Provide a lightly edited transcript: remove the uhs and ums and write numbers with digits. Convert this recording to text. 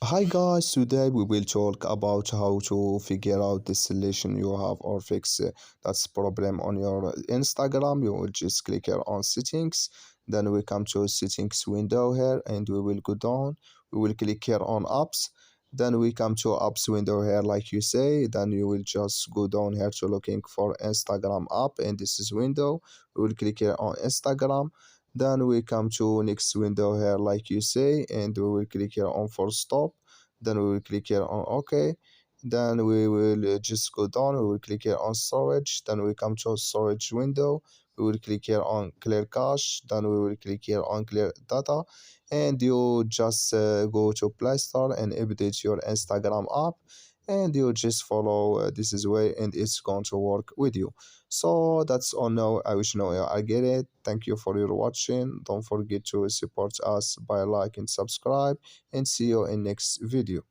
Hi guys, today we will talk about how to figure out the solution you have or fix that's problem on your Instagram. You will just click here on settings, then we come to settings window here and we will go down. We will click here on apps, then we come to apps window here like you say, then you will just go down here to looking for Instagram app and this is window. We will click here on Instagram, then we come to next window here like you say and we will click here on for stop, then we will click here on OK, then we will just go down, we will click here on storage, then we come to storage window, we will click here on clear cache, then we will click here on clear data, and you just go to Play Store and update your Instagram app, and you just follow this is way and it's going to work with you. So that's all now. I wish you know I get it. Thank you for your watching. Don't forget to support us by like and subscribe, and see you in next video.